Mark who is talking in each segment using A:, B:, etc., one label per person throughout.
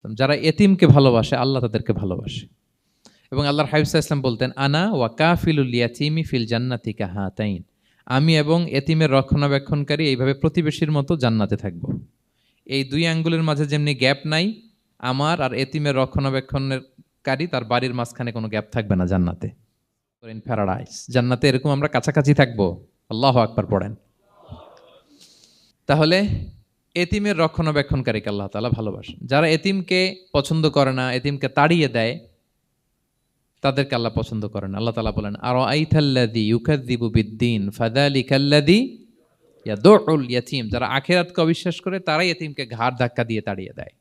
A: যারা এতিমকে ভালোবাসে আল্লাহ তাদেরকে ভালোবাসে। এবং আল্লাহর হাবিব সাল্লাল্লাহু আলাইহি ওয়াসাল্লাম বলতেন, আনা ওয়া কাফিলুল ইয়াতীমি ফিল জান্নাতি কাহাতাইন, আমি এবং এতিমের রক্ষণাবেক্ষণকারী এইভাবে প্রতিবেশীর মতো জান্নাতে থাকব। এই দুই আঙ্গুলের মাঝে যেমনি গ্যাপ নাই, আমার আর এতিমের রক্ষণাবেক্ষণকারী তার বাড়ির মাঝখানে কোনো গ্যাপ থাকবে না জান্নাতে। ইন প্যারাডাইস, জান্নাতে এরকম আমরা কাছাকাছি থাকবো। আল্লাহু আকবার পড়েন। তাহলে এতিমের রক্ষণাবেক্ষণকারীকে আল্লাহ তাআলা ভালোবাসেন। যারা এতিমকে পছন্দ করে না, এতিমকে তাড়িয়ে দেয়, তাদেরকে আল্লাহ পছন্দ করেন। আল্লাহ তাআলা বলেন, আরাআইতাল্লাযী ইউকাযযিবু বিদ্দীন ফাযালিকাল্লাযী ইয়াদুউল ইয়াতীম। যারা আখিরাতকে অবিশ্বাস করে তারাই এতিমকে ঘাড় ধাক্কা দিয়ে তাড়িয়ে দেয়।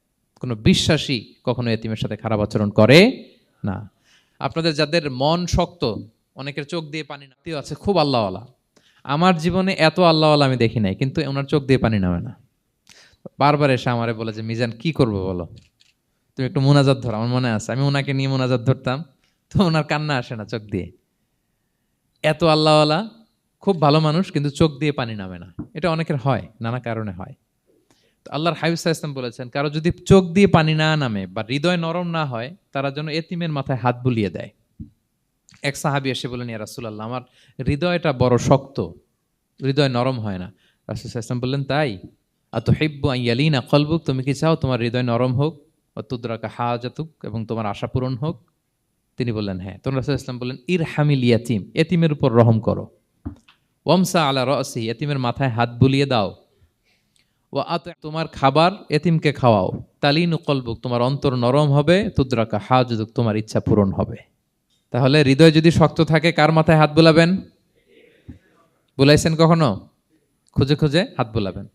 A: কোনো বিশ্বাসী কখনো এতিমের সাথে খারাপ আচরণ করে না। আপনাদের যাদের মন শক্ত, অনেকের চোখ দিয়ে পানি নামতেও আছে, খুব আল্লাহওয়ালা। আমার জীবনে এত আল্লাহওয়ালা আমি দেখি নাই, কিন্তু ওনার চোখ দিয়ে পানি নামে না। বারবার এসে আমারে বলে যে, মিজান কি করবো বলো, তুমি একটু মোনাজাত ধরো। আমার মনে আছে আমি ওনাকে নিয়ে মোনাজাত ধরতাম, তো ওনার কান্না আসে না চোখ দিয়ে। এত আল্লাহওয়ালা, খুব ভালো মানুষ, কিন্তু চোখ দিয়ে পানি নামে না। এটা অনেকের হয়, নানা কারণে হয়। তো আল্লাহর হাবিব সাল্লাল্লাহু আলাইহি ওয়াসাল্লাম বলেছেন, কারো যদি চোখ দিয়ে পানি না নামে বা হৃদয় নরম না হয়, তারা যেন এতিমের মাথায় হাত বুলিয়ে দেয়। এক সাহাবী এসে বলেন, ইয়া রাসূলুল্লাহ, আমার হৃদয়টা বড় শক্ত, হৃদয় নরম হয় না। রাসূল সাল্লাল্লাহু আলাইহি ওয়াসাল্লাম বললেন, তাই? আতুহিব্বু আন ইয়ালিনা কলবুক, তুমি কি চাও তোমার হৃদয় নরম হোক, ওয়া তুদরাকা হাজাতুক, এবং তোমার আশা পূরণ হোক? তিনি বললেন, হ্যাঁ। তখন রাসূল সাল্লাল্লাহু আলাইহি ওয়াসাল্লাম বললেন, ইরহামিল ইয়াতীম, এতিমের উপর রহম করো। ওয়ামসা আলা রাসি, এতিমের মাথায় হাত বুলিয়ে দাও। ওয়া আতি, তোমার খাবার এতিমকে খাওয়াও। তালিনু কলবুক, তোমার অন্তর নরম হবে। তুদরাকা হাজাতুক, তোমার ইচ্ছা পূরণ হবে। তাহলে হৃদয় যদি শক্ত থাকে, কার মাথায় হাত বুলাবেন? বুলাইছেন কখনো? খুঁজে খুঁজে হাত বুলাবেন।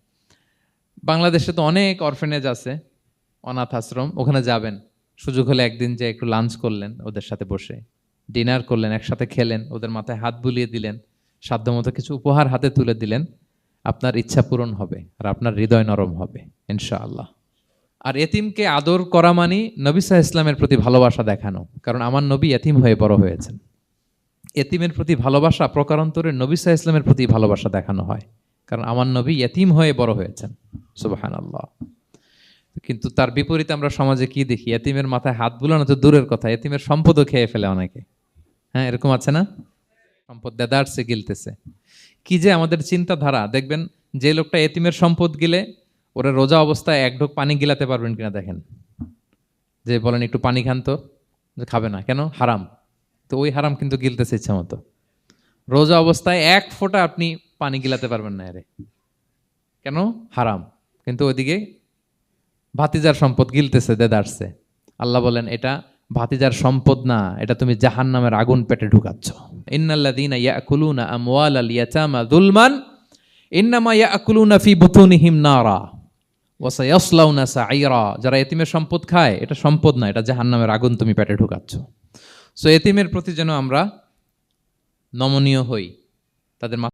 A: বাংলাদেশে তো অনেক অরফেনেজ আছে, অনাথ আশ্রম, ওখানে যাবেন। সুযোগ হলে একদিন যে একটু লাঞ্চ করলেন ওদের সাথে বসে, ডিনার করলেন, একসাথে খেলেন, ওদের মাথায় হাত বুলিয়ে দিলেন, সাধ্যমতো কিছু উপহার হাতে তুলে দিলেন, আপনার ইচ্ছা পূরণ হবে আর আপনার হৃদয় নরম হবে ইনশাআল্লাহ। আর এতিমকে আদর করা মানে নবী সাল্লাল্লাহু আলাইহি ওয়াসাল্লামের প্রতি ভালোবাসা দেখানো। কারণ আমার নবী এতিম হয়ে বড় হয়েছেন। এতিমের প্রতি ভালোবাসা প্রকারান্তরে নবী সাল্লাল্লাহু আলাইহি ওয়াসাল্লামের প্রতি ভালোবাসা দেখানো হয়, কারণ আমার নবী এতিম হয়ে বড় হয়েছেন। সুবহানাল্লাহ। কিন্তু তার বিপরীতে আমরা সমাজে কি দেখি? এতিমের মাথায় হাত বুলানো তো দূরের কথা, এতিমের সম্পদও খেয়ে ফেলে অনেকে। হ্যাঁ, এরকম আছে না? সম্পদ দেদারসে গিলতেছে। কি যে আমাদের চিন্তাধারা! দেখবেন, যে লোকটা এতিমের সম্পদ গিলে, ওরা রোজা অবস্থায় এক ঢোক পানি গিলাতে পারবেন কিনা দেখেন। যে বলেন একটু পানি খান তো, খাবে না কেন? হারাম। তো ওই হারাম কিন্তু গিলতেছে ইচ্ছা মতো। রোজা অবস্থায় এক ফোঁটা আপনি পানি গিলাতে পারবেন না, এরে কেন? হারাম। কিন্তু ওইদিকে ভাতিজার সম্পদ গিলতেছে দেদারসে। আল্লাহ বলেন, এটা ভাতিজার সম্পদ না, এটা তুমি জাহান্নামের আগুন পেটে ঢুকাচ্ছ। ইন্নাল্লাযীনা ইয়াকুলুনা আমওয়ালাল ইয়াতামা যুলমান ইন্নামা ইয়াকুলুনা ফি বুতুনিহিম নারা ওয়া সায়াসলাউনা সাঈরা। যারা এতিমের সম্পদ খায়, এটা সম্পদ না, এটা জাহান্নামের আগুন তুমি পেটে ঢুকাচ্ছ। সো এতিমের প্রতি যেন আমরা নমনীয় হই, তাদের